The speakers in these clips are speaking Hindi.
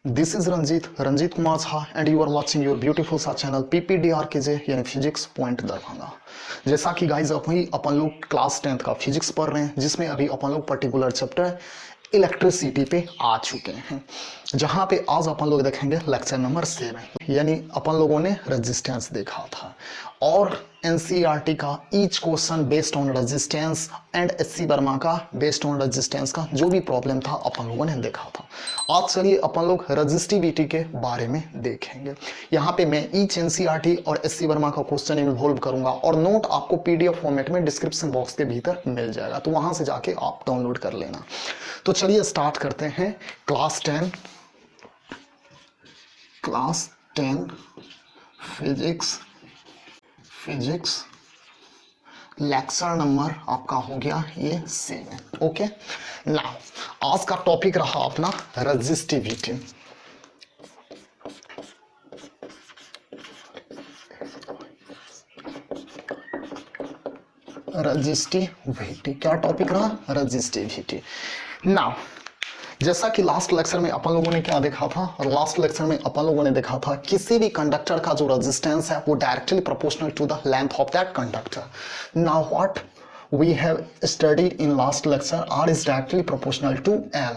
This is Ranjeet Kumar Jha and you are watching your beautiful सा चैनल PPDRKJ यानी फिजिक्स पॉइंट दरभंगा। जैसा कि गाइज अभी अपन लोग क्लास 10th का फिजिक्स पढ़ रहे हैं, जिसमें अभी अपन लोग पर्टिकुलर चैप्टर इलेक्ट्रिसिटी पे आ चुके हैं, जहाँ पे आज अपन लोग देखेंगे लेक्चर नंबर 7। यानी अपन लोगों ने रेजिस्टेंस देखा था और NCERT का each question based on resistance and SC Verma का बेस्ड ऑन रेजिस्टेंस का जो भी प्रॉब्लम था अपन लोगों ने देखा था। आज चलिए अपन लोग रेजिस्टिविटी के बारे में देखेंगे। यहाँ पे मैं ईच NCERT और SC वर्मा का क्वेश्चन इन्वॉल्व करूंगा और नोट आपको PDF फॉर्मेट में डिस्क्रिप्शन बॉक्स के भीतर मिल जाएगा, तो वहां से जाके आप डाउनलोड कर लेना। तो चलिए स्टार्ट करते हैं क्लास 10 फिजिक्स लेक्चर नंबर आपका हो गया ये 7। ओके, नाउ आज का टॉपिक रहा अपना रेजिस्टिविटी। क्या टॉपिक रहा? रेजिस्टिविटी। नाउ जैसा कि लास्ट लेक्चर में अपन लोगों ने क्या देखा था, और लास्ट लेक्चर में अपन लोगों ने देखा था किसी भी कंडक्टर का जो रेजिस्टेंस है वो directly proportional to the length of that conductor. Now what we have studied in last lecture, R is directly proportional to L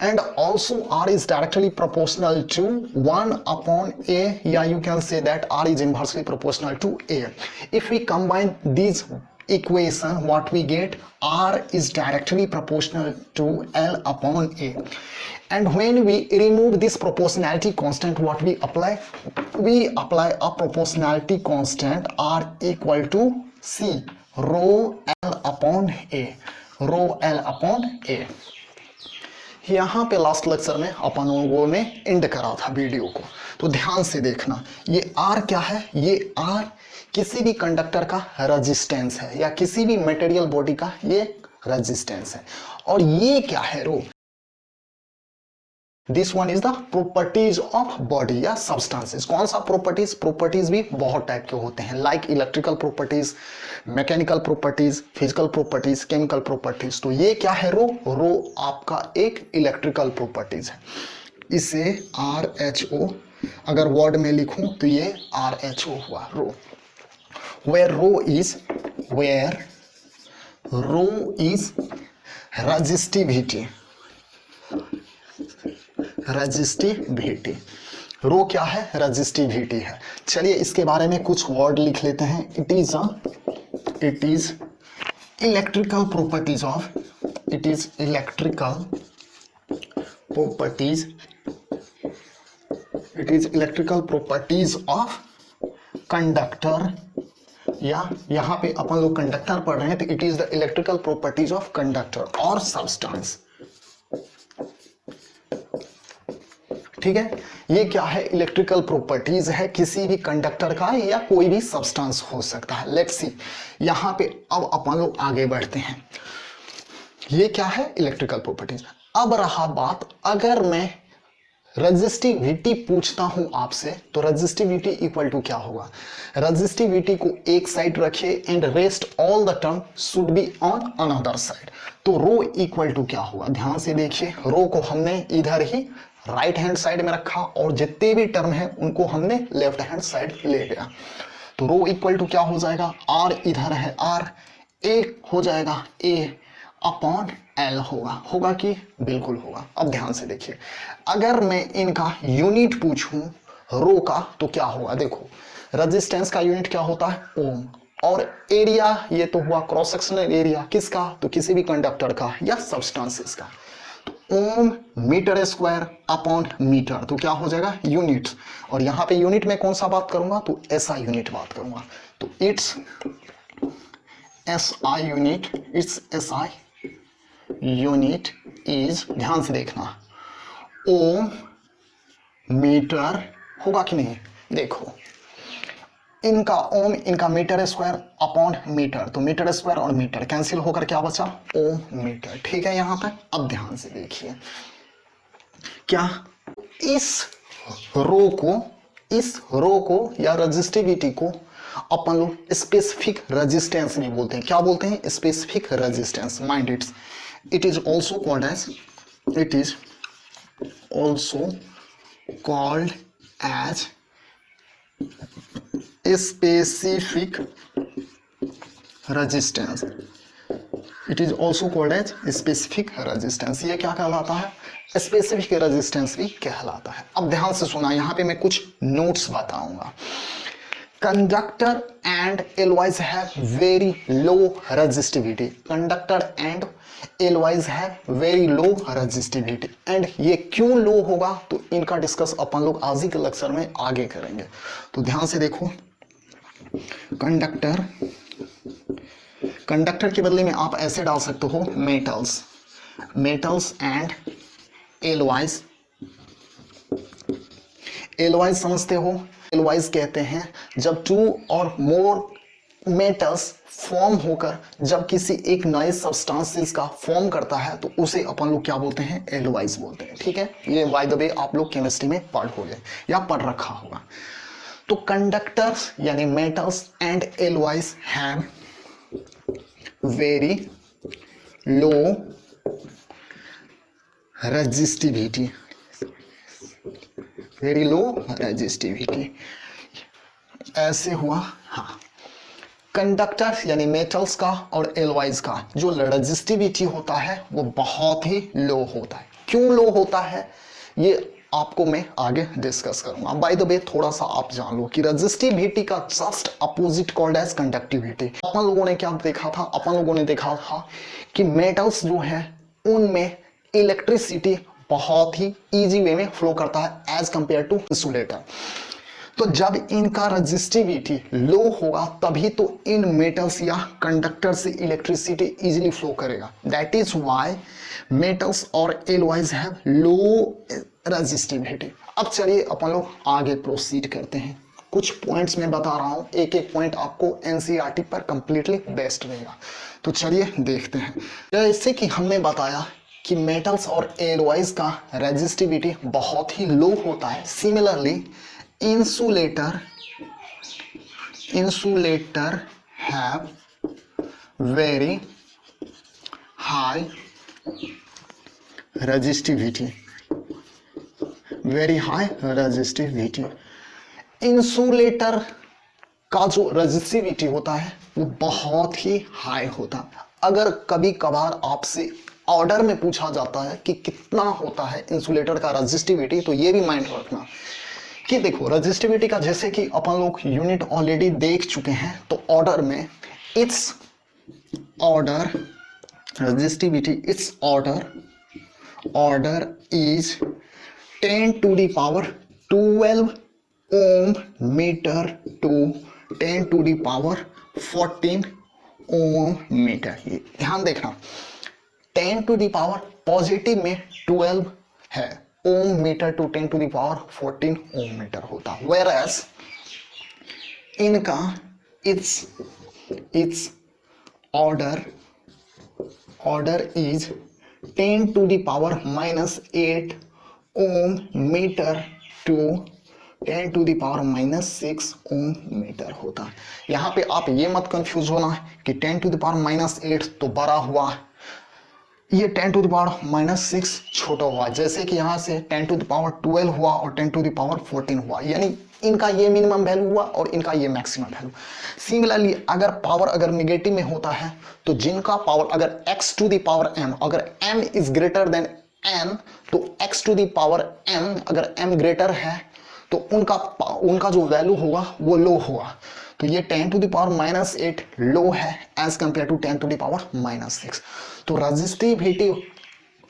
and also R is directly proportional to 1 upon A, yeah, you can say that R is inversely proportional to A. If we combine these equation, what we get, R is directly proportional to L upon A. And when we remove this proportionality constant, what we apply? We apply a proportionality constant R equal to C, rho L upon A, rho L upon A। यहाँ पे लास्ट लेक्चर में अपन लोगों ने एंड करा था वीडियो को, तो ध्यान से देखना। ये R क्या है? ये R किसी भी कंडक्टर का रेजिस्टेंस है या किसी भी मटेरियल बॉडी का ये रेजिस्टेंस है। और ये क्या है? रो। This one is the properties of body या सब्सटेंसेस। कौन सा प्रॉपर्टीज? प्रॉपर्टीज भी बहुत टाइप के होते हैं, like electrical properties, mechanical properties, physical properties, chemical properties. तो ये क्या है? रो। रो आपका एक इलेक्ट्रिकल प्रॉपर्टीज है। इसे RHO अगर वर्ड में लिखूं तो ये RHO हुआ, रो। where rho is resistivity। रो क्या है? रेजिस्टिविटी है। चलिए इसके बारे में कुछ वर्ड लिख लेते हैं। It is electrical properties of conductor, या यहाँ पे अपन लोग कंडक्टर पढ़ रहे हैं तो it is the electrical properties of conductor और सब्सटेंस। ठीक है, ये क्या है? इलेक्ट्रिकल प्रॉपर्टीज है किसी भी कंडक्टर का या कोई भी सब्सटेंस हो सकता है। लेट्स सी, यहाँ पे अब अपन लोग आगे बढ़ते हैं। ये क्या है? Electrical properties. अब रहा बात, अगर मैं रेजिस्टिविटी पूछता हूं आपसे, तो रेजिस्टिविटी इक्वल टू क्या होगा? रेजिस्टिविटी को एक साइड रखिए and rest all the term should be on another side. तो रो इक्वल टू क्या होगा? ध्यान से देखिए, रो को हमने इधर ही राइट हैंड साइड में रखा और जितने भी टर्म है उनको हमने लेफ्ट हैंड साइड ले लिया। तो रो इक्वल टू क्या हो जाएगा? R इधर है R, A हो जाएगा A अपॉन L होगा कि? बिल्कुल होगा। अब ध्यान से देखिए, अगर मैं इनका यूनिट पूछूं रो का तो क्या होगा? देखो, रेजिस्टेंस का यूनिट क्या होता है? ओम। और एरिया ये तो हुआ क्रॉस सेक्शनल एरिया, किसका? तो किसी भी कंडक्टर का या सब्सटेंसेस का। ओम मीटर स्क्वायर अपॉन मीटर, तो क्या हो जाएगा? यूनिट। और यहाँ पे यूनिट में कौन सा बात करूंगा? तो SI यूनिट बात करूंगा। तो इट्स SI यूनिट इज, ध्यान से देखना, ओम मीटर होगा कि नहीं? देखो, इनका ओम, इनका मीटर स्क्वायर अपॉन मीटर, तो मीटर स्क्वायर और मीटर कैंसिल होकर क्या बचा? ओम मीटर। ठीक है यहाँ पर। अब ध्यान से देखिए, क्या इस रो को या रेजिस्टिविटी को अपन लोग स्पेसिफिक रेजिस्टेंस नहीं बोलते हैं। क्या बोलते हैं? Specific resistance. Mind it is also called as called as specific resistance. It is also called as specific resistance. ये क्या कहलाता है? स्पेसिफिक रेजिस्टेंस भी कहलाता है। अब ध्यान से सुना, यहाँ पे मैं कुछ नोट्स बताऊंगा। Conductor and alloys have very low resistivity. Conductor and alloys have very low resistivity. And ये क्यों लो होगा तो इनका डिस्कस अपन लोग आज ही के लेक्चर में आगे करेंगे। तो ध्यान से देखो, कंडक्टर, कंडक्टर के बदले में आप ऐसे डाल सकते हो metals, metals and alloys. Alloys समझते हो? एलॉयज कहते हैं जब टू और मोर मेटल्स फॉर्म होकर जब किसी एक नए सब्सटेंसेस का फॉर्म करता है तो उसे अपन लोग क्या बोलते हैं? एलॉयज बोलते हैं। ठीक है, ये बाय द वे आप लोग केमिस्ट्री में पढ़ोगे या पढ़ रखा होगा। तो कंडक्टर्स यानी metals and alloys have very low resistivity, very low resistivity. ऐसे हुआ। हाँ, कंडक्टर यानी मेटल्स का और एलॉयज का जो रेजिस्टिविटी होता है वो बहुत ही लो होता है। क्यों लो होता है ये आपको मैं आगे डिस्कस करूंगा। बाय द वे थोड़ा सा आप जान लो कि रेजिस्टिविटी का just opposite called as conductivity. अपन लोगों ने क्या देखा था? अपन लोगों ने देखा था कि मेटल्स जो है उनमें इलेक्ट्रिसिटी बहुत ही इजी वे में फ्लो करता है एज कंपेयर टू इंसुलेटर। तो जब इनका रेजिस्टिविटी लो होगा तभी तो इन मेटल्स या कंडक्टर से इलेक्ट्रिसिटी इजीली फ्लो करेगा। दैट इज व्हाई मेटल्स और एलॉयज हैव लो रेजिस्टिविटी। अब चलिए अपन लोग आगे प्रोसीड करते हैं। कुछ पॉइंट्स मैं बता रहा हूं, एक एक पॉइंट आपको एनसीईआरटी पर कंप्लीटली बेस्ट रहेगा। तो चलिए देखते हैं। जैसे कि हमने बताया कि मेटल्स और एलॉयज का रेजिस्टिविटी बहुत ही लो होता है। Similarly insulator have very high resistivity, very high resistivity। Insulator का जो रेजिस्टिविटी होता है वो बहुत ही हाई होता है। अगर कभी कभार आपसे ऑर्डर में पूछा जाता है कि कितना होता है इंसुलेटर का रेजिस्टिविटी तो ये भी माइंड रखना कि देखो रेजिस्टिविटी का जैसे कि अपन लोग यूनिट ऑलरेडी देख चुके हैं। तो ऑर्डर में it's order resistivity, it's order is 10 to the power 12 ohm metre to 10 to the power 14 ohm metre. ये ध्यान देखना, 10 to the power पॉजिटिव में 12 है, ohm metre to 10 to the power 14 ohm meter होता। whereas इनका it's order is 10 to the power -8 ohm metre to 10 to the power -6 ohm meter होता। यहाँ पे आप ये मत कंफ्यूज होना कि 10 to the power -8 तो बड़ा हुआ, ये 10 to the power -6 छोटा हुआ। जैसे कि यहाँ से 10 to the power 12 हुआ और 10 to the power 14 हुआ, यानी इनका ये मिनिमम वैल्यू हुआ और इनका ये मैक्सिमम वैल्यू। सिमिलरली अगर पावर अगर निगेटिव में होता है तो जिनका पावर अगर x to the power m, अगर m is greater than n तो x to the power m अगर m ग्रेटर है तो उनका जो वैल्यू होगा वो लो होगा। तो ये 10 to the power -8 लो है as compare to 10 to the power -6। तो रेजिस्टिविटी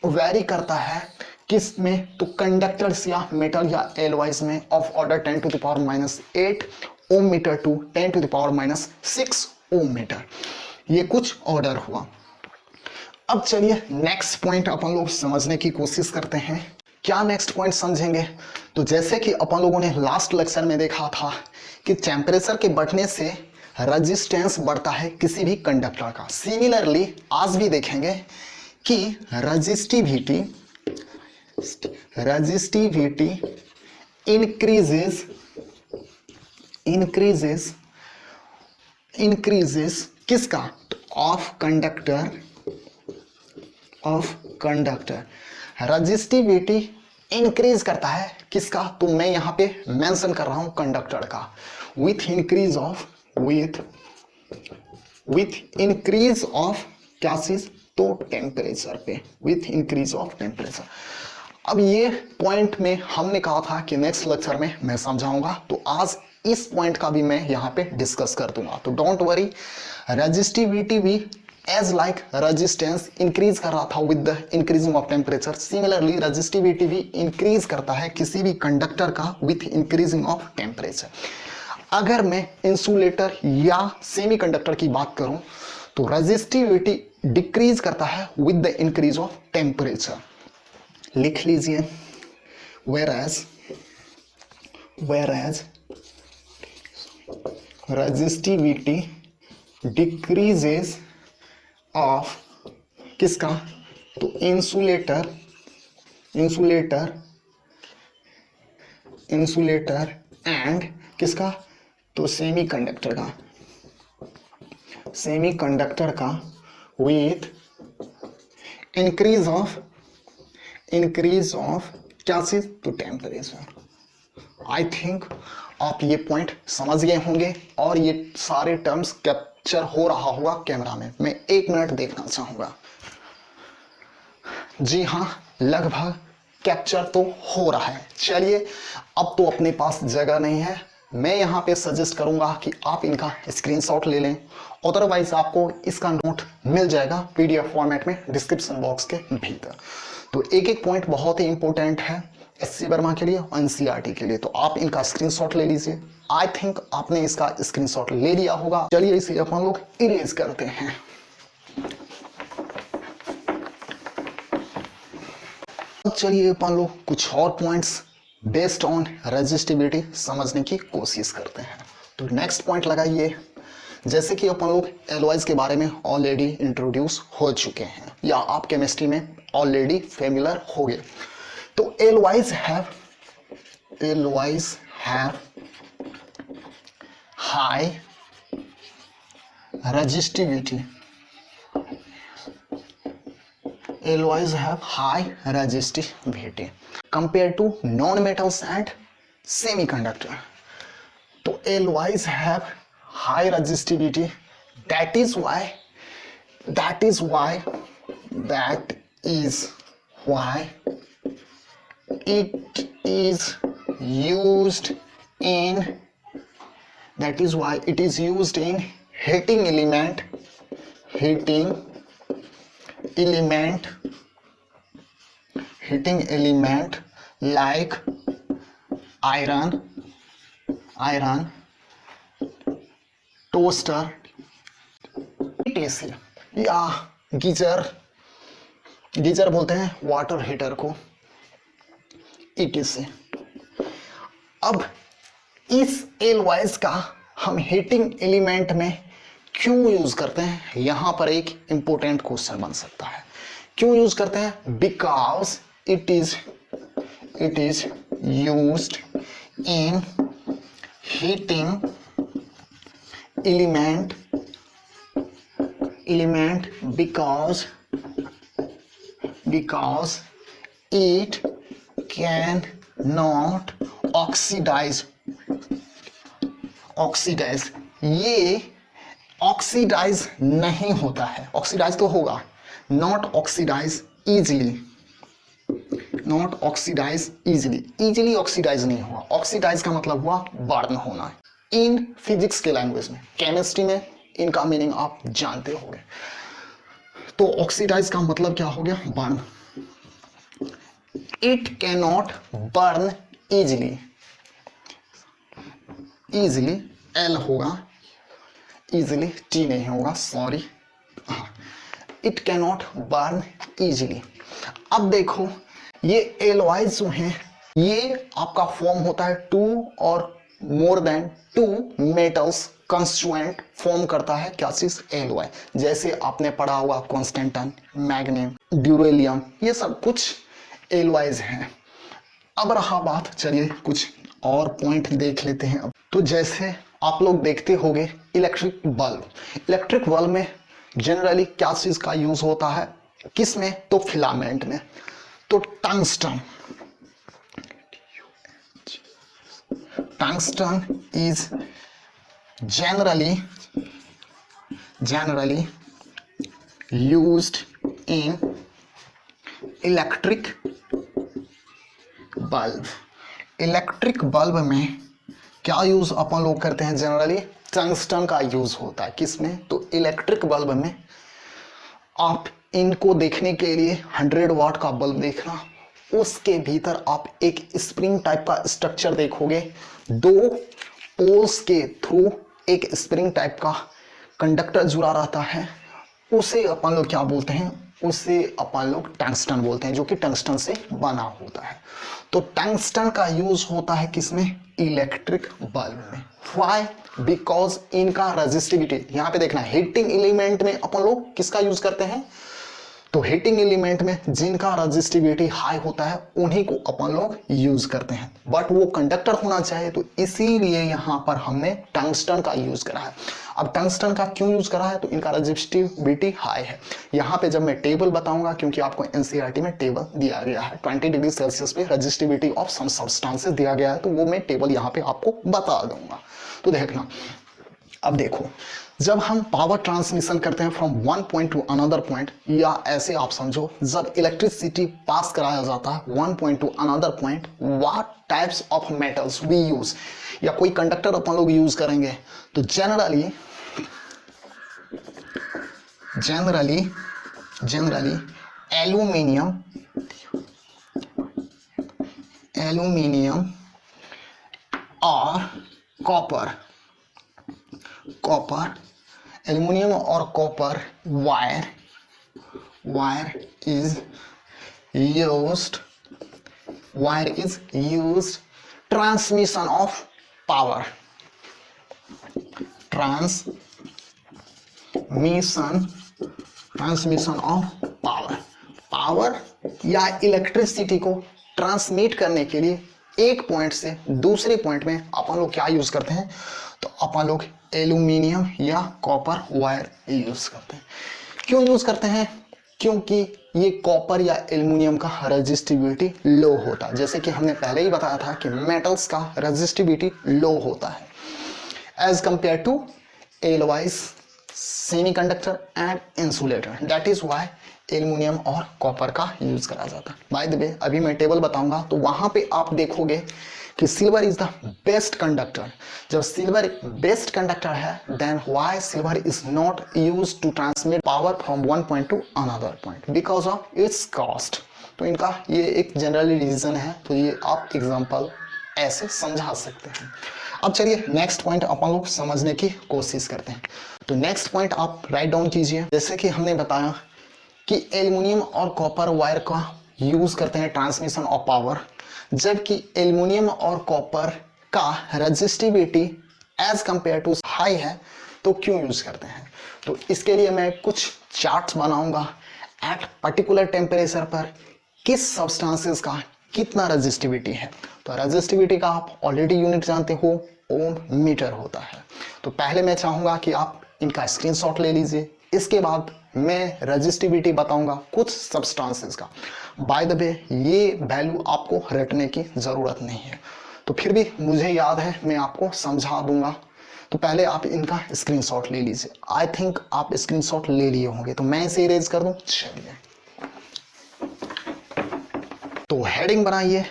वेरी करता है किस में? तो कंडक्टर्स या मेटल या एलॉयज में of order 10 to the power -8 ohm metre to 10 to the power -6 ohm metre. ये कुछ ऑर्डर हुआ। अब चलिए नेक्स्ट पॉइंट अपन लोग समझने की कोशिश करते हैं। क्या नेक्स्ट पॉइंट समझेंगे? तो जैसे कि अपन लोगों ने लास्ट लेक्चर में देखा था कि टेम्परेचर के बढ़ने से रेजिस्टेंस बढ़ता है किसी भी कंडक्टर का। सिमिलरली आज भी देखेंगे कि रेजिस्टिविटी इंक्रीजेस किसका? ऑफ कंडक्टर रेजिस्टिविटी इंक्रीज करता है किसका, तो मैं यहां पे मेंशन कर रहा हूं कंडक्टर का, विथ इंक्रीज ऑफ क्या चीज, तो टेम्परेचर पे, विथ इंक्रीज ऑफ टेम्परेचर। अब ये पॉइंट में हमने कहा था कि नेक्स्ट लेक्चर में मैं समझाऊंगा, तो आज इस पॉइंट का भी मैं यहाँ पे डिस्कस कर दूंगा। तो डोंट वरी, रेजिस्टिविटी भी एज लाइक रेजिस्टेंस इंक्रीज कर रहा था with the increasing of temperature, similarly resistivity भी इंक्रीज करता है किसी भी कंडक्टर का विथ इंक्रीजिंग ऑफ टेम्परेचर। अगर मैं इंसुलेटर या सेमीकंडक्टर की बात करूं तो रेजिस्टिविटी डिक्रीज करता है with the increase of temperature. लिख लीजिए, whereas resistivity decreases of किसका, तो इंसुलेटर एंड किसका, तो सेमीकंडक्टर का विथ इंक्रीज ऑफ क्या चीज, तो टेम्परेचर। आई थिंक आप ये पॉइंट समझ गए होंगे और ये सारे टर्म्स कैप्चर हो रहा होगा कैमरा में। मैं 1 मिनट देखना चाहूंगा। जी हाँ, लगभग कैप्चर तो हो रहा है। चलिए, अब तो अपने पास जगह नहीं है, मैं यहाँ पे सजेस्ट करूंगा कि आप इनका स्क्रीनशॉट ले लें, अदरवाइज आपको इसका नोट मिल जाएगा पीडीएफ फॉर्मेट में डिस्क्रिप्शन बॉक्स के भीतर। तो एक एक पॉइंट बहुत ही इंपॉर्टेंट है एससी वर्मा के लिए और एनसीईआरटी के लिए, तो आप इनका स्क्रीनशॉट ले लीजिए। आई थिंक आपने इसका स्क्रीनशॉट ले लिया होगा। चलिए इसे अपन लोग इरेज करते हैं। चलिए अपन लोग कुछ और पॉइंट्स बेस्ड ऑन रेजिस्टिविटी समझने की कोशिश करते हैं। तो नेक्स्ट पॉइंट लगाइए, जैसे कि अपन लोग एलॉयज के बारे में ऑलरेडी इंट्रोड्यूस हो चुके हैं या आप केमिस्ट्री में ऑलरेडी फेमिलर हो गए। तो alloys have high resistivity, alloys have high resistivity compared to non-metals and semiconductor. तो alloys have high resistivity. That is why it is used in heating element like iron, toaster, etc. या गीजर बोलते हैं वाटर हीटर को, etc. अब इस एलॉयज का हम हीटिंग एलिमेंट में क्यों यूज करते हैं, यहां पर एक इंपॉर्टेंट क्वेश्चन बन सकता है। क्यों यूज करते हैं, because it is used in heating element because it cannot oxidize। ये ऑक्सीडाइज नहीं होता है, ऑक्सीडाइज तो होगा, नॉट ऑक्सीडाइज इजीली ऑक्सीडाइज नहीं हुआ। ऑक्सीडाइज का मतलब हुआ बर्न होना। इन फिजिक्स के लैंग्वेज में, केमिस्ट्री में इनका मीनिंग आप जानते होंगे। तो ऑक्सीडाइज का मतलब क्या हो गया, burn. It can not burn easily L होगा, इजीली टी नहीं होगा, sorry. It can not burn easily. अब देखो, ये एलॉयज जो हैं, ये आपका फॉर्म होता है 2 और more than 2 metals constituent form करता है क्या चीज, एलॉय। जैसे आपने पढ़ा हुआ कॉन्स्टेंटन, मैग्नीम, ड्यूरेलियम, ये सब कुछ एलॉयज हैं। अब रहा बात, चलिए कुछ और पॉइंट देख लेते हैं। अब तो जैसे आप लोग देखते होंगे इलेक्ट्रिक बल्ब में जनरली क्या चीज का यूज होता है, किस में, तो फिलामेंट में। तो tungsten Tungsten is generally used in electric bulb. Electric bulb में क्या यूज अपन लोग करते हैं? जनरली टंगस्टन का यूज होता है। किसमें? तो इलेक्ट्रिक बल्ब में। आप इनको देखने के लिए 100 वाट का बल्ब देखना, उसके भीतर आप एक स्प्रिंग टाइप का स्ट्रक्चर देखोगे, 2 पोल्स के थ्रू एक स्प्रिंग टाइप का कंडक्टर जुड़ा रहता है, उसे अपन लोग क्या बोलते हैं? उसे अपन लोग टंगस्टन बोलते हैं, जो कि टंगस्टन से बना होता है। तो टंगस्टन का यूज होता है किसमें? इलेक्ट्रिक बल्ब में। व्हाई? बिकॉज इनका रेजिस्टिविटी, यहां पे देखना, हीटिंग एलिमेंट में अपन लोग किसका यूज करते हैं? तो हीटिंग एलिमेंट में जिनका रेजिस्टिविटी हाई होता है उन्हीं को अपन लोग यूज करते हैं, बट वो कंडक्टर होना चाहिए, तो इसीलिए यहां पर हमने टंगस्टन का यूज करा है। अब टंगस्टन का क्यों यूज करा है? तो इनका रेजिस्टिविटी हाई है। यहाँ पे जब मैं टेबल बताऊंगा, क्योंकि आपको एनसीईआरटी में टेबल दिया गया है, 20 डिग्री सेल्सियस पे रेजिस्टिविटी ऑफ सम सब्सटेंसेस दिया गया है, तो वो मैं टेबल यहाँ पे आपको बता दूंगा। तो देखना, अब देखो, जब हम पावर ट्रांसमिशन करते हैं from one point to another point, या ऐसे आप समझो, जब इलेक्ट्रिसिटी पास कराया जाता है one point to another point, what types of metals we use, या कोई कंडक्टर अपन लोग यूज करेंगे, तो जनरली एल्यूमिनियम और कॉपर, एल्युमिनियम और copper wire is used transmission of power, transmission of power या इलेक्ट्रिसिटी को ट्रांसमिट करने के लिए एक पॉइंट से दूसरे पॉइंट में अपन लोग क्या यूज करते हैं? तो अपन लोग एल्यूमिनियम या कॉपर वायर यूज करते हैं। क्यों यूज करते हैं? क्योंकि ये कॉपर या एल्युमिनियम का रेजिस्टिविटी लो होता है। जैसे कि हमने पहले ही बताया था कि मेटल्स का रेजिस्टिविटी लो होता है as compare to alloys, semiconductor and insulator. That is why aluminium और कॉपर का यूज करा जाता है। बाय द वे, अभी मैं टेबल बताऊंगा तो वहां पे आप देखोगे कि silver is the best conductor. जब सिल्वर बेस्ट कंडक्टर है, then why silver is not used to transmit power from one point to another point? Because of its cost. तो इनका ये एक जनरली रीजन है, तो ये आप एग्जांपल ऐसे समझा सकते हैं। अब चलिए नेक्स्ट पॉइंट अपन लोग समझने की कोशिश करते हैं। तो नेक्स्ट पॉइंट आप राइट डाउन कीजिए। जैसे कि हमने बताया कि एल्युमिनियम और कॉपर वायर का यूज करते हैं ट्रांसमिशन ऑफ पावर, जबकि एल्युमिनियम और कॉपर का resistivity as compare to high है, तो क्यों यूज करते हैं? तो इसके लिए मैं कुछ चार्ट्स बनाऊंगा एट पर्टिकुलर टेम्परेचर पर किस सब्सटेंसेस का कितना रेजिस्टिविटी है। तो रेजिस्टिविटी का आप ऑलरेडी यूनिट जानते हो, ओम मीटर होता है। तो पहले मैं चाहूंगा कि आप इनका स्क्रीनशॉट ले लीजिए, इसके बाद मैं रेजिस्टिविटी बताऊंगा कुछ सब्सटेंसेस का। बाय द वे, ये वैल्यू आपको रटने की जरूरत नहीं है, तो फिर भी मुझे याद है, मैं आपको समझा दूंगा। तो पहले आप इनका स्क्रीनशॉट ले लीजिए। आई थिंक आप स्क्रीनशॉट ले लिए होंगे, तो मैं इसे इरेज कर दूं। चलिए, तो हेडिंग बनाइए,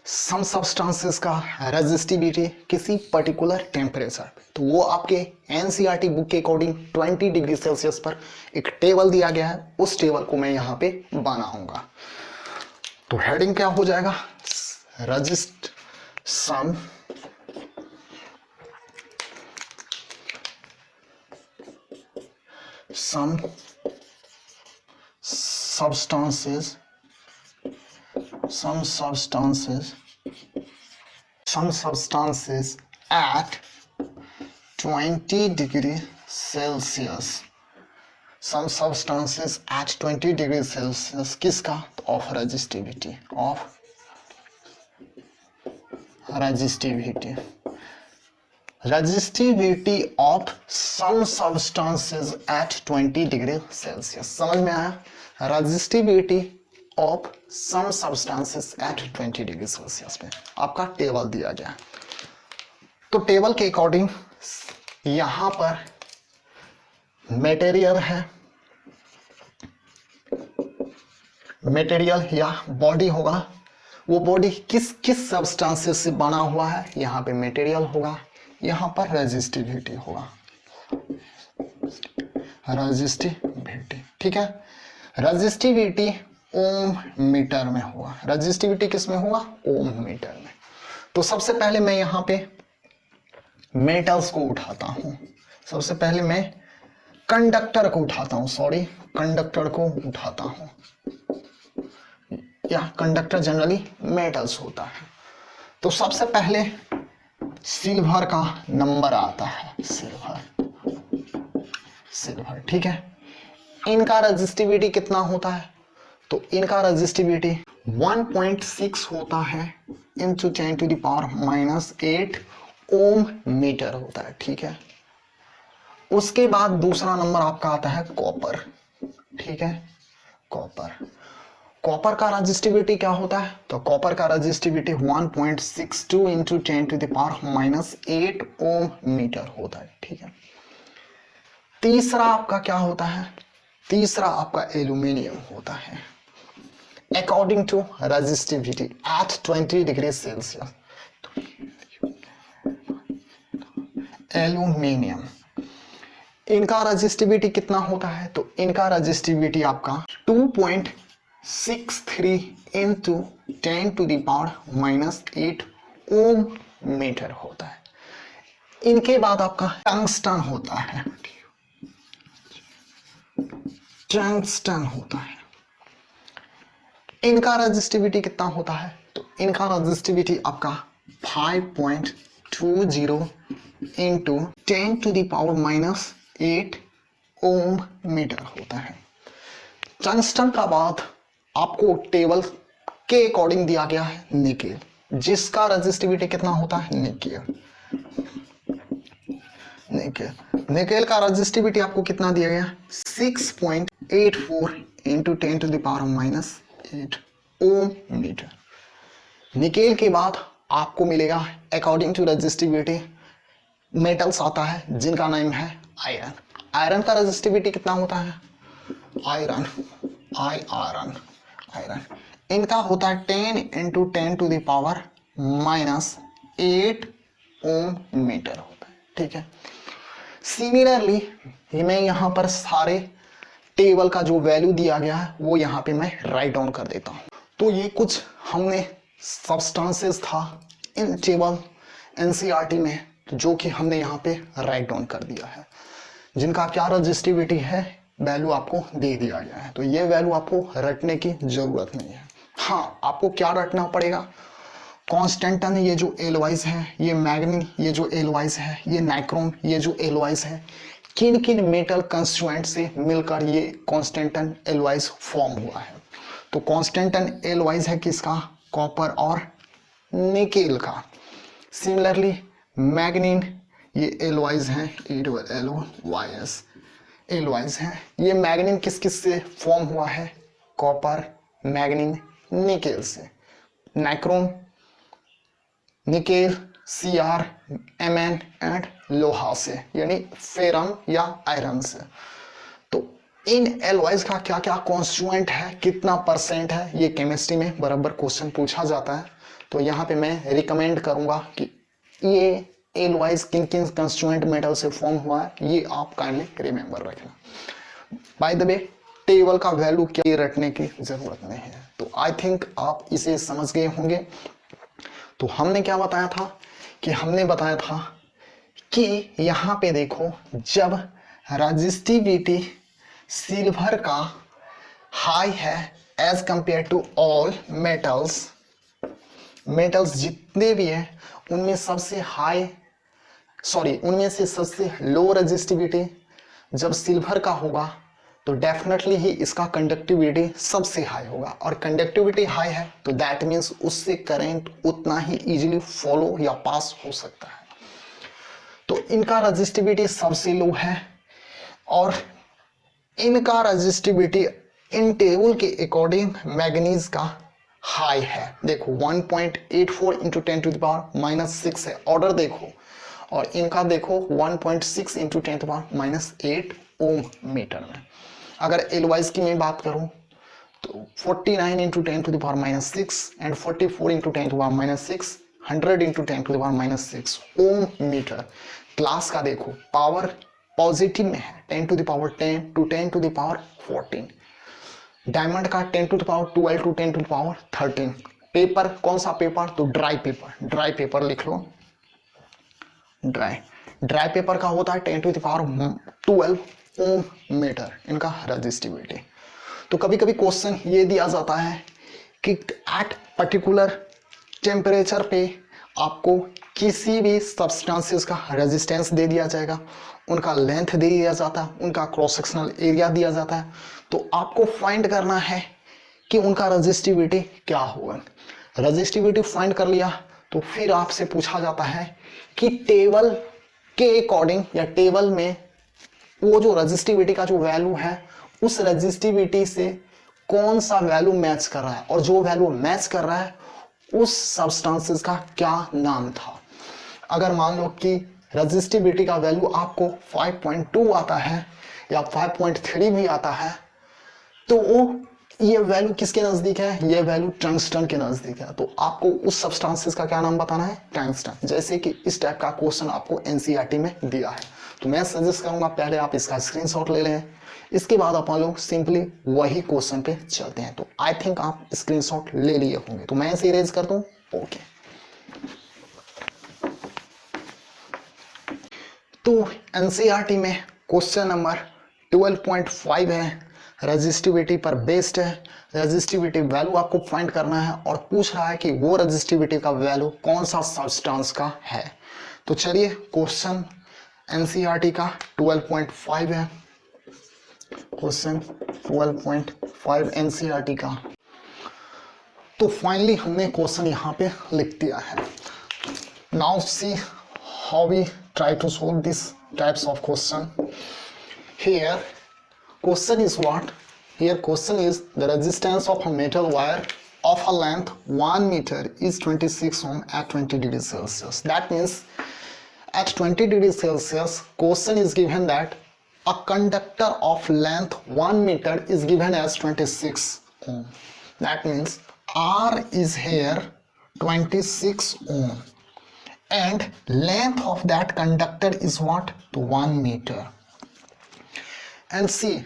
सम सब्सटेंसेस का रेजिस्टिविटी किसी पर्टिकुलर टेम्परेचर पे। तो वो आपके एनसीईआरटी बुक के अकॉर्डिंग 20 डिग्री सेल्सियस पर एक टेबल दिया गया है, उस टेबल को मैं यहाँ पे बनाऊंगा। तो हेडिंग क्या हो जाएगा? सम substances at 20 degree Celsius. Some substances at 20 degree Celsius किसका? Of resistivity of some substances at 20 degree Celsius। समझ में आया? Resistivity of some substances at 20 degree Celsius पे आपका टेबल दिया गया है। तो टेबल के अकॉर्डिंग यहां पर मटेरियल है, मटेरियल या बॉडी होगा, वो बॉडी किस किस सब्सटेंसेस से बना हुआ है, यहाँ पे मटेरियल होगा, यहाँ पर रेजिस्टिविटी होगा, रेजिस्टिविटी, ठीक है। रेजिस्टिविटी ओम मीटर में होगा, रेजिस्टिविटी किस में होगा, ओम मीटर में। तो सबसे पहले मैं यहाँ पे मेटल्स को उठाता हूं, सबसे पहले मैं कंडक्टर को उठाता हूं, सॉरी कंडक्टर को उठाता हूं, या कंडक्टर जनरली मेटल्स होता है। तो सबसे पहले सिल्वर का नंबर आता है, सिल्वर, ठीक है। इनका रेजिस्टिविटी कितना होता है, तो इनका रेजिस्टिविटी 1.6 होता है इंटू 10⁻⁻8 ओम मीटर होता है, ठीक है। उसके बाद दूसरा नंबर आपका आता है कॉपर, ठीक है। कॉपर का रेजिस्टिविटी क्या होता है, तो कॉपर का रेजिस्टिविटी 1.62 इंटू 10⁻⁻8 ओम मीटर होता है, ठीक है। तीसरा आपका क्या होता है, तीसरा आपका एल्यूमिनियम होता है according to resistivity at 20 degree Celsius. Aluminium, इनका रेजिस्टिविटी कितना होता है, तो इनका रेजिस्टिविटी आपका 2.63 इंटू 10⁻⁻8 ओम मीटर होता है। इनके बाद आपका टंगस्टन होता है, टंगस्टन होता है। इनका रेजिस्टिविटी कितना होता है, तो इनका रेजिस्टिविटी आपका 5.20 इंटू 10⁻⁻8 ओम मीटर होता है। टंगस्टन का बाद आपको टेबल के अकॉर्डिंग दिया गया है निकेल, जिसका रेजिस्टिविटी कितना होता है, निकेल का रेजिस्टिविटी आपको कितना दिया गया, 6.84 इंटू 10⁻⁻8 ओम मीटर। निकेल के बाद आपको मिलेगा अकॉर्डिंग टू रेजिस्टिविटी मेटल्स आता है जिनका नाम है आयरन। आयरन का रेजिस्टिविटी कितना होता है, आयरन इनका होता है 10 इंटू 10⁻⁻8 ओम मीटर होता है, ठीक है। सिमिलरली मैं यहाँ पर सारे टेबल का जो वैल्यू दिया गया है वो यहाँ पे मैं राइट डाउन कर देता हूँ। तो ये कुछ हमने सब्सटेंसेस था इन टेबल एनसीईआरटी में जो कि हमने यहाँ पे राइट डाउन कर दिया है, जिनका क्या रेजिस्टिविटी है वैल्यू आपको दे दिया गया है। तो ये वैल्यू आपको रटने की जरूरत नहीं है। हाँ, आपको क्या रटना पड़ेगा, कॉन्स्टेंटन ये जो एलॉयज है, ये मैग्नीन ये जो एलॉयज है, ये नाइक्रोम ये जो एलॉयज है, किन किन मेटल कंस्टिट्यूएंट से मिलकर ये कॉन्स्टेंटन एलॉयज फॉर्म हुआ है। तो कॉन्स्टेंटन एलॉयज है किसका, कॉपर और निकेल का। सिमिलरली मैग्नीन ये एलॉयज हैं, एलॉयज हैं। ये मैग्नीन किस किस से फॉर्म हुआ है, कॉपर, मैग्नीन, निकेल से। Nichrome, nickel, Cr, Mn and लोहा से, यानी फेरम या आयरन से। तो इन एलॉयज का क्या क्या कॉन्स्टिट्यूएंट है, कितना परसेंट है, ये केमिस्ट्री में बराबर क्वेश्चन पूछा जाता है। तो यहाँ पे मैं रिकमेंड करूंगा कि ये एलॉयज किन किन कंस्टिट्यूएंट मेटल से फॉर्म हुआ है ये आप काइंडली रिमेंबर रखना। बाय द वे टेबल का वैल्यू क्या रटने की जरूरत नहीं है। तो आई थिंक आप इसे समझ गए होंगे। तो हमने क्या बताया था कि हमने बताया था कि यहाँ पे देखो, जब रेजिस्टिविटी सिल्वर का हाई है as compare to all metals जितने भी हैं उनमें से सबसे लो रेजिस्टिविटी जब सिल्वर का होगा तो डेफिनेटली ही इसका कंडक्टिविटी सबसे हाई होगा, और कंडक्टिविटी हाई है तो दैट मीन्स उससे करंट उतना ही इजीली फॉलो या पास हो सकता है। तो इनका रेजिस्टिविटी सबसे लो है और इनका रेजिस्टिविटी इन टेबल के अकॉर्डिंग मैग्नीज का हाई है, देखो 1.84 इंटू 10⁻⁻6 है ऑर्डर देखो, और इनका देखो 1.6 इंटू 10⁻⁸ ओम मीटर में। अगर एलवाइज की मैं बात करूं तो 49 into 10⁻⁻6 and 44 into 10⁻⁻6, 100 into 10⁻⁻6 ohm metre. Class का देखो पावर पॉजिटिव में है 10⁻10 टू 10⁻14, डायमंड का 10⁻12 टू 10⁻13। पेपर कौन सा पेपर, तो ड्राई पेपर, ड्राई पेपर लिख लो, ड्राई पेपर का होता है 10⁻12 ओम मीटर इनका रेजिस्टिविटी। तो कभी कभी क्वेश्चन ये दिया जाता है कि एट पर्टिकुलर टेम्परेचर पे आपको किसी भी सब्सटेंसेस का रेजिस्टेंस दे दिया जाएगा, उनका लेंथ दे दिया जाता है, उनका क्रॉस सेक्शनल एरिया दिया जाता है, तो आपको फाइंड करना है कि उनका रेजिस्टिविटी क्या होगा। रेजिस्टिविटी फाइंड कर लिया तो फिर आपसे पूछा जाता है कि टेबल के अकॉर्डिंग या टेबल में वो जो रेजिस्टिविटी का जो वैल्यू है उस रेजिस्टिविटी से कौन सा वैल्यू मैच कर रहा है, और जो वैल्यू मैच कर रहा है उस सब्सटेंसेस का क्या नाम था। अगर मान लो कि रेजिस्टिविटी का वैल्यू आपको 5.2 आता है या 5.3 भी आता है, तो ये वैल्यू किसके नजदीक है, ये वैल्यू टंगस्टन के नजदीक है, तो आपको उस सब्सटेंसेस का क्या नाम बताना है, टंगस्टन। जैसे कि इस टाइप का क्वेश्चन आपको एनसीईआरटी में दिया है, तो मैं सजेस्ट करूंगा पहले आप इसका स्क्रीनशॉट ले लें, इसके बाद अपन लोग सिंपली वही क्वेश्चन पे चलते हैं। तो आई थिंक आप स्क्रीनशॉट ले लिए होंगे, तो मैं इसे इरेज कर दूं, ओके। तो एनसीईआरटी में क्वेश्चन नंबर 12.5 है, रेजिस्टिविटी पर बेस्ड है। रेजिस्टिविटी वैल्यू आपको फाइंड करना है और पूछ रहा है कि वो रेजिस्टिविटी का वैल्यू कौन सा सब्सटेंस का है। तो चलिए क्वेश्चन एनसीईआरटी का 12.5 है, क्वेश्चन 12.5 एनसीईआरटी का। तो फाइनली हमने क्वेश्चन यहाँ पे लिख दिया है। Now see how we try to solve these types of question. Here question is what, here question is the resistance of a metal wire of a length 1 meter is 26 ohm at 20 degrees Celsius. That means at 20 degrees Celsius question is given that a conductor of length 1 meter is given as 26 ohm. That means R is here 26 ohm and length of that conductor is what, to 1 meter. And see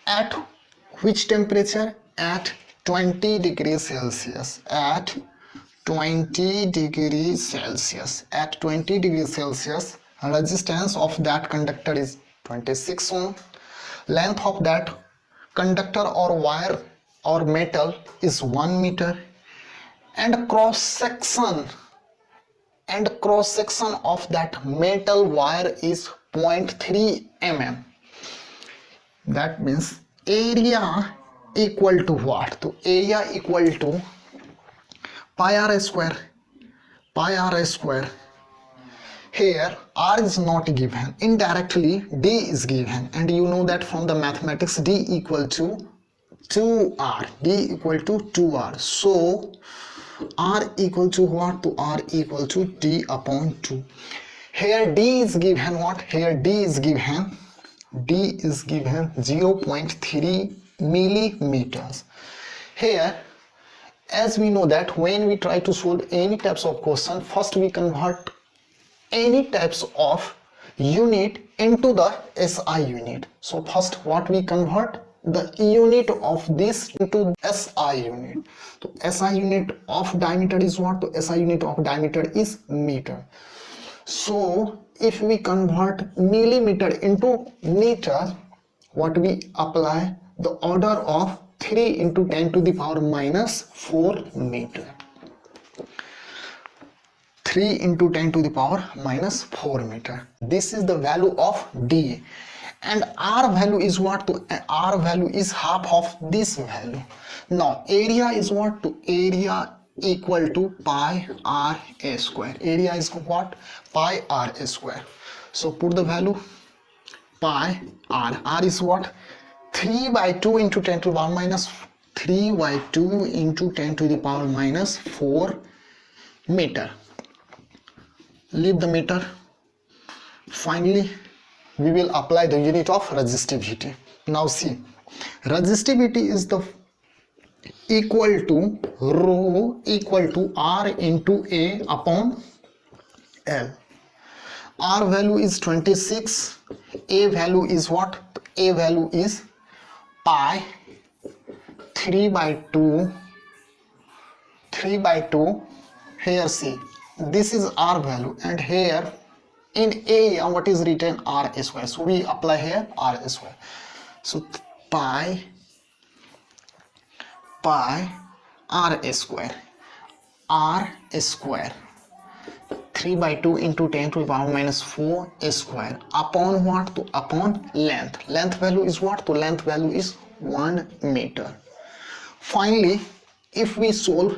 at which temperature, at 20 degrees Celsius, at 20 degrees Celsius, at 20 degrees Celsius resistance of that conductor is 26 ohm, length of that conductor or wire or metal is 1 meter, and cross section of that metal wire is 0.3 mm. That means area equal to what, तो area equal to pi r square, pi r square. Here r is not given, indirectly d is given, and you know that from the mathematics d equal to 2r, d equal to 2r. So r equal to what, to r equal to d upon 2. Here d is given what, here d is given 0.3 millimeters. Here as we know that when we try to solve any types of question, first we convert any types of unit into the SI unit. So first what we convert, the unit of this into SI unit. So SI unit of diameter is what? So SI unit of diameter is meter. So if we convert millimeter into meter, what we apply, the order of 3 into 10 to the power minus 4 meter. 3 into 10 to the power minus 4 meter. This is the value of D. And R value is what? To R value is half of this value. Now area is what? To area equal to pi r a square. Area is what? Pi r a square. So put the value pi r. R is what? 3/2 into 10 to the power minus 3/2 into 10 to the power minus 4 meter. Leave the meter. Finally, we will apply the unit of resistivity. Now see, resistivity is the equal to rho equal to R into A upon L. R value is 26, A value is what? A value is pi 3/2. Here see, this is R value, and here in area what is written R square, so we apply here R square. So pi R square 3/2 into 10 to the power minus 4 square upon what? To upon length value is what? To length value is 1 meter. Finally, if we solve,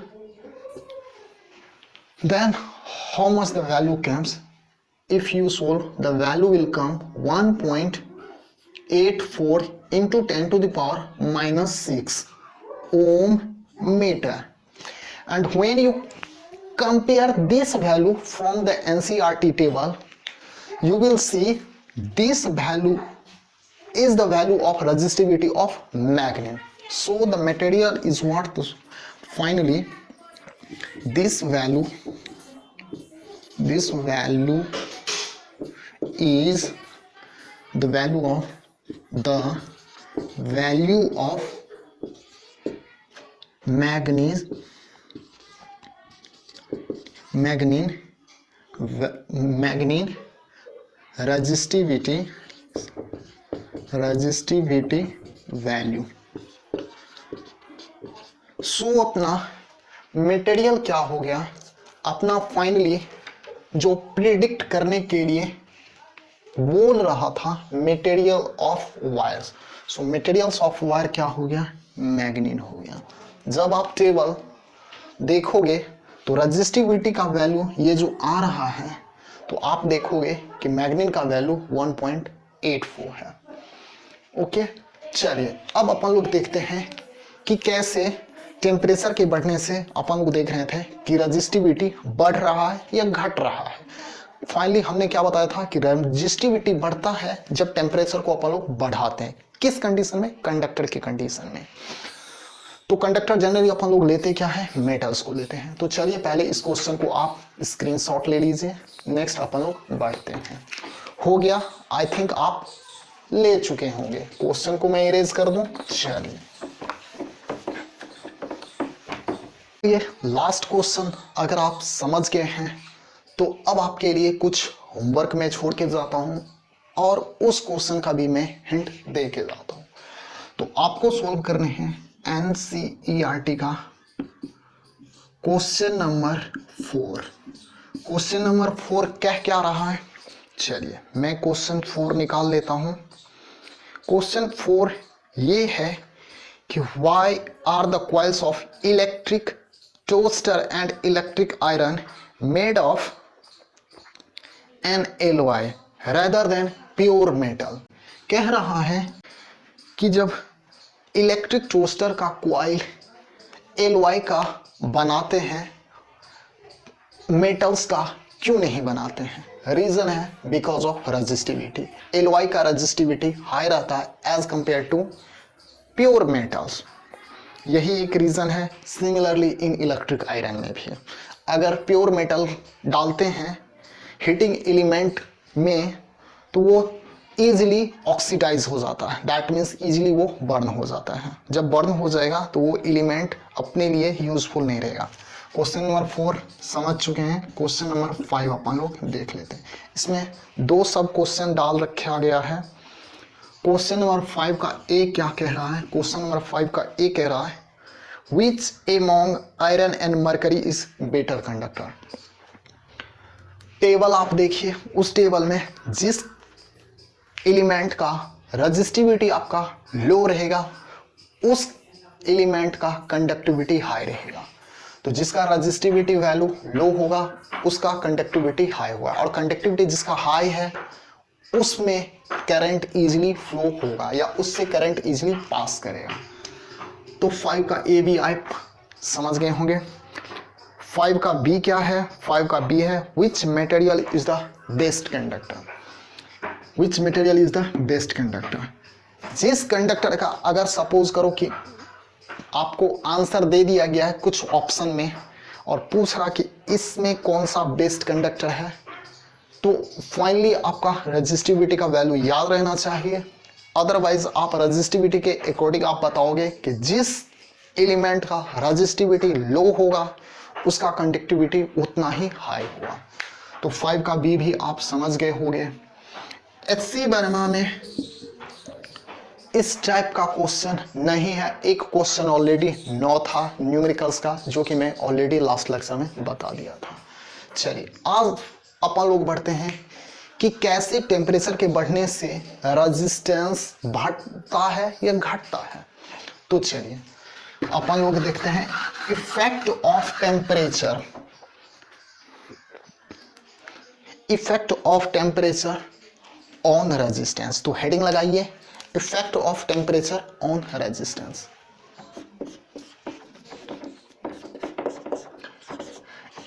then how much the value comes? If you solve, the value will come 1.84 into 10 to the power minus 6 ohm meter. And when you compare this value from the NCERT table, you will see this value is the value of resistivity of magnet. So the material is what? Finally, this value is the value of manganese resistivity value. सो अपना मटेरियल क्या हो गया? अपना फाइनली जो प्रिडिक्ट करने के लिए बोल रहा था material of wires, so materials of wire क्या हो गया? मैग्नीन हो गया. जब आप टेबल देखोगे तो रेजिस्टिविटी का वैल्यू ये जो आ रहा है, तो आप देखोगे कि मैग्नीन का वैल्यू 1.84 है. ओके, चलिए अब अपन लोग देखते हैं कि कैसे टेम्परेचर के बढ़ने से अपन लोग देख रहे थे कि रेजिस्टिविटी बढ़ रहा है या घट रहा है. फाइनली हमने क्या बताया था कि रेजिस्टिविटी बढ़ता है जब टेम्परेचर को अपन लोग बढ़ाते हैं. किस कंडीशन में? कंडक्टर की कंडीशन में. तो कंडक्टर जनरली अपन लोग लेते क्या है? मेटल्स को लेते हैं. तो चलिए पहले इस क्वेश्चन को आप स्क्रीनशॉट ले लीजिए. नेक्स्ट अपन लोग बढ़ते हैं. हो गया, आई थिंक आप ले चुके होंगे. क्वेश्चन को मैं इरेज कर दूं. चलिए ये लास्ट क्वेश्चन अगर आप समझ गए हैं तो अब आपके लिए कुछ होमवर्क मैं छोड़ के जाता हूं और उस क्वेश्चन का भी मैं हिंट दे के जाता हूं. तो आपको सॉल्व करने हैं एनसीईआरटी का क्वेश्चन नंबर 4. क्वेश्चन नंबर 4 क्या रहा है? चलिए मैं क्वेश्चन 4 निकाल लेता हूं. क्वेश्चन 4 ये है कि why are the coils of electric toaster and electric iron made of an alloy rather than pure metal? कह रहा है कि जब इलेक्ट्रिक टोस्टर का कॉइल एलॉय का बनाते हैं, मेटल्स का क्यों नहीं बनाते हैं? रीजन है बिकॉज ऑफ रेजिस्टिविटी. एलॉय का रेजिस्टिविटी हाई रहता है as compare to pure metals. यही एक रीजन है. सिमिलरली इन इलेक्ट्रिक आयरन में भी अगर प्योर मेटल डालते हैं हीटिंग एलिमेंट में तो वो इजीली ऑक्सीडाइज हो जाता है. दैट मीन्स इजीली वो बर्न हो जाता है. जब बर्न हो जाएगा तो वो एलिमेंट अपने लिए यूजफुल नहीं रहेगा. क्वेश्चन नंबर 4 समझ चुके हैं. क्वेश्चन नंबर 5 अपन लोग देख लेते हैं. इसमें 2 सब क्वेश्चन डाल रखा गया है. क्वेश्चन नंबर 5 का ए क्या कह रहा है? क्वेश्चन नंबर 5 का ए कह रहा है विच among iron and mercury is better conductor. Table आप देखिए, उस टेबल में जिस एलिमेंट का रेजिस्टिविटी आपका लो रहेगा उस एलिमेंट का कंडक्टिविटी हाई रहेगा. तो जिसका रेजिस्टिविटी वैल्यू लो होगा उसका कंडक्टिविटी हाई होगा, और कंडक्टिविटी जिसका हाई है उसमें करंट इजीली फ्लो होगा या उससे करंट इजीली पास करेगा। तो 5 का ए बी आप समझ गए होंगे। 5 का बी क्या है? 5 का बी है which material is the best conductor. Which material is the best conductor, जिस कंडक्टर का अगर सपोज करो कि आपको आंसर दे दिया गया है कुछ ऑप्शन में और पूछ रहा कि इसमें कौन सा बेस्ट कंडक्टर है, तो फाइनली आपका रेजिस्टिविटी का वैल्यू याद रहना चाहिए। अदरवाइज आप रेजिस्टिविटी के अकॉर्डिंग आप बताओगे कि जिस एलिमेंट का रेजिस्टिविटी लो होगा उसका कंडक्टिविटी उतना ही हाई होगा। तो 5 का बी भी आप समझ गए होंगे। एचसी वर्मा में इस टाइप का क्वेश्चन नहीं है। एक क्वेश्चन ऑलरेडी 9 था न्यूमेरिकल्स का, जो कि मैं ऑलरेडी लास्ट लेक्चर में बता दिया था। चलिए आज अपन लोग बढ़ते हैं कि कैसे टेम्परेचर के बढ़ने से रेजिस्टेंस बढ़ता है या घटता है। तो चलिए अपन लोग देखते हैं effect of temperature, effect of temperature on resistance. तो हेडिंग लगाइए effect of temperature on resistance.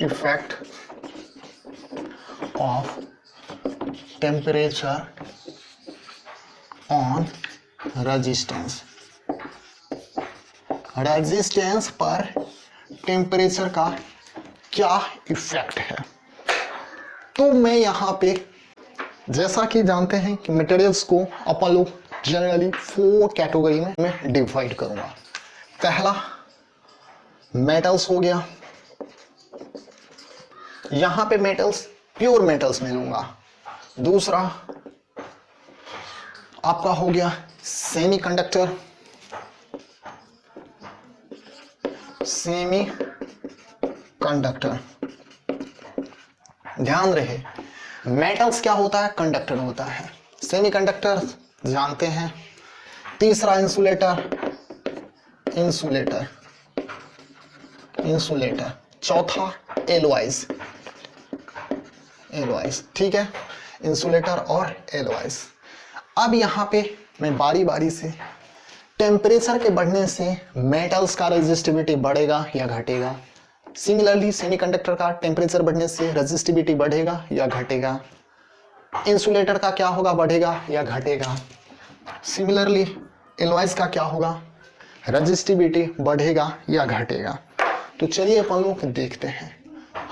Effect of temperature on resistance, resistance पर टेम्परेचर का क्या इफेक्ट है। तो मैं यहां पे जैसा कि जानते हैं कि मटेरियल्स को अपन लोग जनरली 4 कैटेगरी में डिवाइड करूंगा। पहला मेटल्स हो गया, यहां पे मेटल्स प्योर मेटल्स में लूंगा। दूसरा आपका हो गया सेमी कंडक्टर, सेमी कंडक्टर। ध्यान रहे मेटल्स क्या होता है? कंडक्टर होता है। सेमी कंडक्टर जानते हैं। तीसरा इंसुलेटर, इंसुलेटर, इंसुलेटर। चौथा एलॉयज, एलॉयज। ठीक है, इंसुलेटर और एलॉयज। अब यहां पे मैं बारी बारी से टेम्परेचर के बढ़ने से मेटल्स का रेजिस्टिविटी बढ़ेगा या घटेगा, सिमिलरली सेमीकंडक्टर का टेम्परेचर बढ़ने से रेजिस्टिविटी बढ़ेगा या घटेगा, इंसुलेटर का क्या होगा? बढ़ेगा या घटेगा। सिमिलरली एलॉयज का क्या होगा? रेजिस्टिविटी बढ़ेगा या घटेगा। तो चलिए अपन लोग देखते हैं।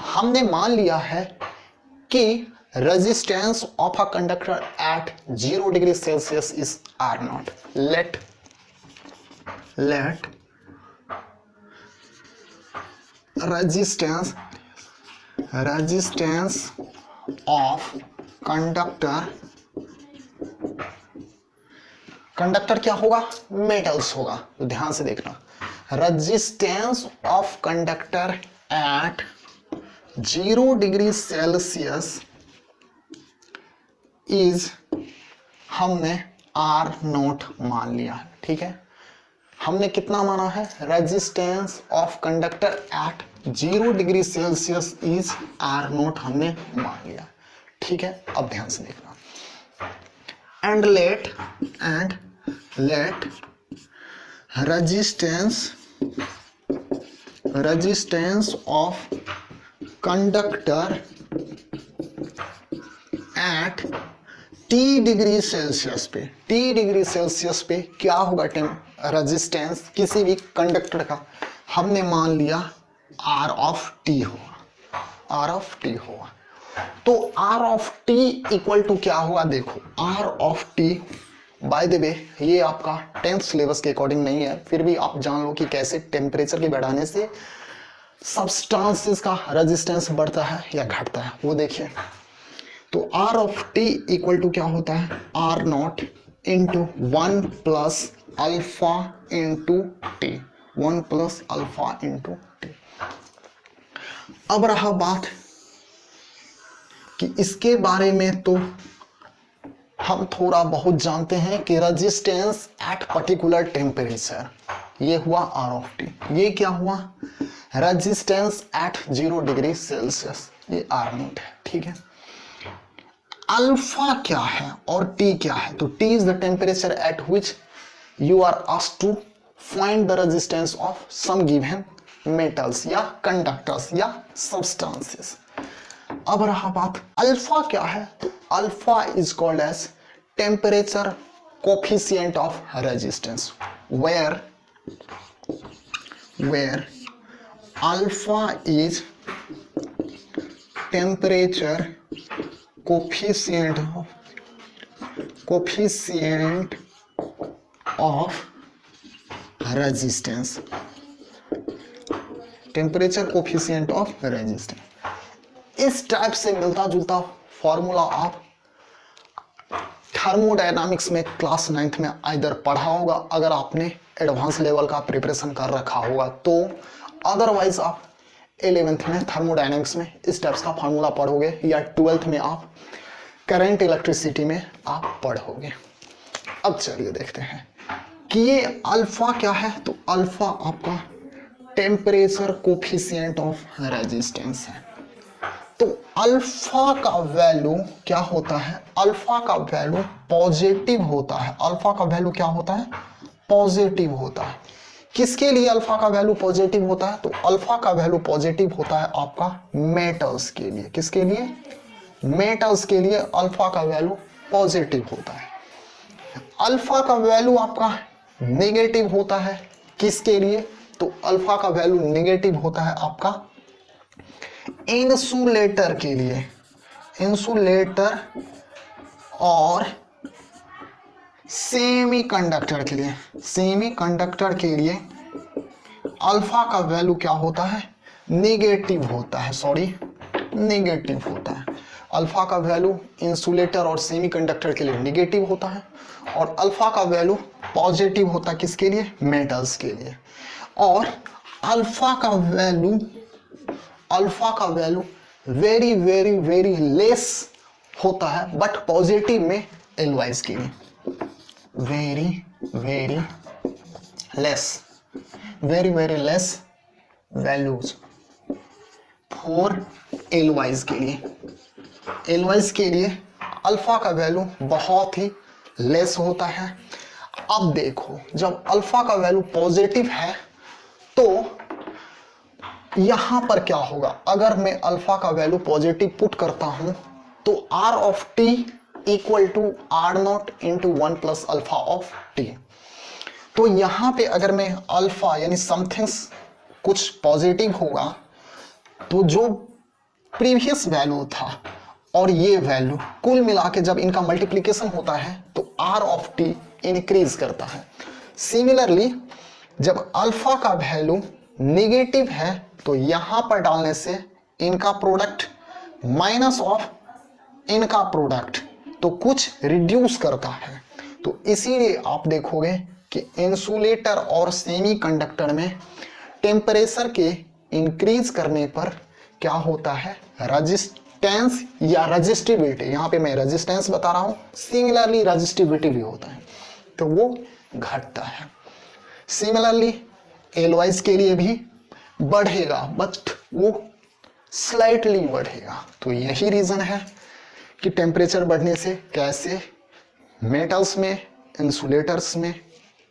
हमने मान लिया है कि resistance of a conductor at 0 degree Celsius is R0। Let resistance of conductor क्या होगा? मेटल्स होगा। तो ध्यान से देखना, resistance of conductor at 0 degree Celsius is, हमने R0 मान लिया है। ठीक है, हमने कितना माना है? Resistance of conductor at 0 degree Celsius is R0 हमने मान लिया। ठीक है, अब ध्यान से देखना। And let resistance of conductor eight T degree Celsius पे, T डिग्री सेल्सियस पे क्या होगा? रेजिस्टेंस किसी भी कंडक्टर का हमने मान लिया R ऑफ T होगा, R ऑफ T होगा। तो R of T equal to क्या होगा? देखो R of T, by the way ये आपका 10th सिलेबस के अकॉर्डिंग नहीं है, फिर भी आप जान लो कि कैसे टेम्परेचर के बढ़ाने से सब्सटेंसेस का रेजिस्टेंस बढ़ता है या घटता है, वो देखिए। तो R of T equal to क्या होता है? R0 into 1 plus alpha into T, 1 plus alpha into T. अब रहा बात कि इसके बारे में तो हम थोड़ा बहुत जानते हैं कि रेजिस्टेंस एट पर्टिकुलर टेम्परेचर, ये हुआ R ऑफ T। ये क्या हुआ? रेजिस्टेंस एट 0 डिग्री सेल्सियस, ये R0 है। ठीक है, अल्फा क्या है और टी क्या है? तो T is the temperature at which you are asked to find the resistance of some given metals या कंडक्टर्स या सब्सटेंसेस। अब रहा बात अल्फा क्या है, तो alpha is called as temperature coefficient of resistance, where alpha is temperature coefficient of resistance, temperature coefficient of resistance. इस टाइप से मिलता जुलता फॉर्मूला आप थर्मोडायनामिक्स में क्लास 9th में आइदर पढ़ा होगा अगर आपने एडवांस लेवल का प्रिपरेशन कर रखा होगा, तो अदरवाइज आप 11th में थर्मोडायनामिक्स में इस टाइप्स का फार्मूला पढ़ोगे, या 12th में आप करंट इलेक्ट्रिसिटी में आप पढ़ोगे। अब चलिए देखते हैं कि ये अल्फा क्या है। तो अल्फा आपका टेम्परेचर कोफिशिएंट ऑफ रेजिस्टेंस है। तो अल्फा का वैल्यू क्या होता है? अल्फा का वैल्यू पॉजिटिव होता है। अल्फा का वैल्यू क्या होता है? पॉजिटिव होता है। किसके लिए अल्फा का वैल्यू पॉजिटिव होता है? तो अल्फा का वैल्यू पॉजिटिव होता है आपका मेटल्स के लिए। किसके लिए? मेटल्स के लिए अल्फा का वैल्यू पॉजिटिव होता है। अल्फा का वैल्यू आपका नेगेटिव होता है। किसके लिए? तो अल्फा का वैल्यू नेगेटिव होता है आपका इंसुलेटर के लिए। इंसुलेटर और सेमीकंडक्टर के लिए। सेमीकंडक्टर के लिए अल्फा का वैल्यू क्या होता है? नेगेटिव होता है। सॉरी, नेगेटिव होता है। अल्फा का वैल्यू इंसुलेटर और सेमीकंडक्टर के लिए नेगेटिव होता है, और अल्फा का वैल्यू पॉजिटिव होता है किसके लिए? मेटल्स के लिए। और अल्फा का value very very very less होता है, बट पॉजिटिव में एलवाइज के लिए very very less values for alloys के लिए। एलवाइज के लिए अल्फा का वैल्यू बहुत ही लेस होता है। अब देखो, जब अल्फा का वैल्यू पॉजिटिव है तो यहां पर क्या होगा? अगर मैं अल्फा का वैल्यू पॉजिटिव पुट करता हूं तो R of T equal to R0 into 1 plus alpha of T। तो यहां पे अगर मैं अल्फा यानी समथिंग्स कुछ पॉजिटिव होगा तो जो प्रीवियस वैल्यू था और ये वैल्यू कुल मिला के जब इनका मल्टीप्लीकेशन होता है तो R ऑफ T इंक्रीज करता है। सिमिलरली जब अल्फा का वैल्यू नेगेटिव है तो यहां पर डालने से इनका प्रोडक्ट माइनस ऑफ इनका प्रोडक्ट तो कुछ रिड्यूस करता है। तो इसीलिए आप देखोगे कि इंसुलेटर और सेमीकंडक्टर में टेम्परेचर के इंक्रीज करने पर क्या होता है? रेजिस्टेंस या रेजिस्टिविटी, यहां पे मैं रेजिस्टेंस बता रहा हूं, सिमिलरली रेजिस्टिविटी भी होता है तो वो घटता है। सिमिलरली एलवाइज के लिए भी बढ़ेगा, बट वो स्लाइटली बढ़ेगा। तो यही रीजन है कि टेम्परेचर बढ़ने से कैसे मेटल्स में, इंसुलेटर्स में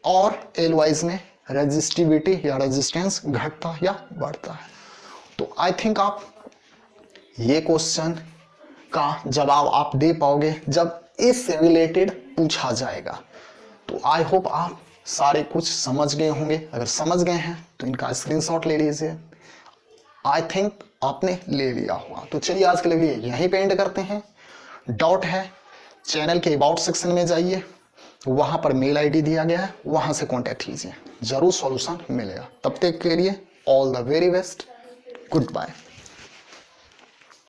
और एलवाइज में रेजिस्टिविटी या रेजिस्टेंस घटता या बढ़ता है। तो आई थिंक आप ये क्वेश्चन का जवाब आप दे पाओगे जब इससे रिलेटेड पूछा जाएगा। तो आई होप आप सारे कुछ समझ गए होंगे। अगर समझ गए हैं तो इनका स्क्रीनशॉट ले लीजिए। आई थिंक आपने ले लिया होगा। तो चलिए आज के लिए यहीं पे एंड करते हैं। डाउट है चैनल के अबाउट सेक्शन में जाइए, वहां पर मेल आईडी दिया गया है, वहां से कांटेक्ट कीजिए, जरूर सॉल्यूशन मिलेगा। तब तक के लिए all the very best, good bye.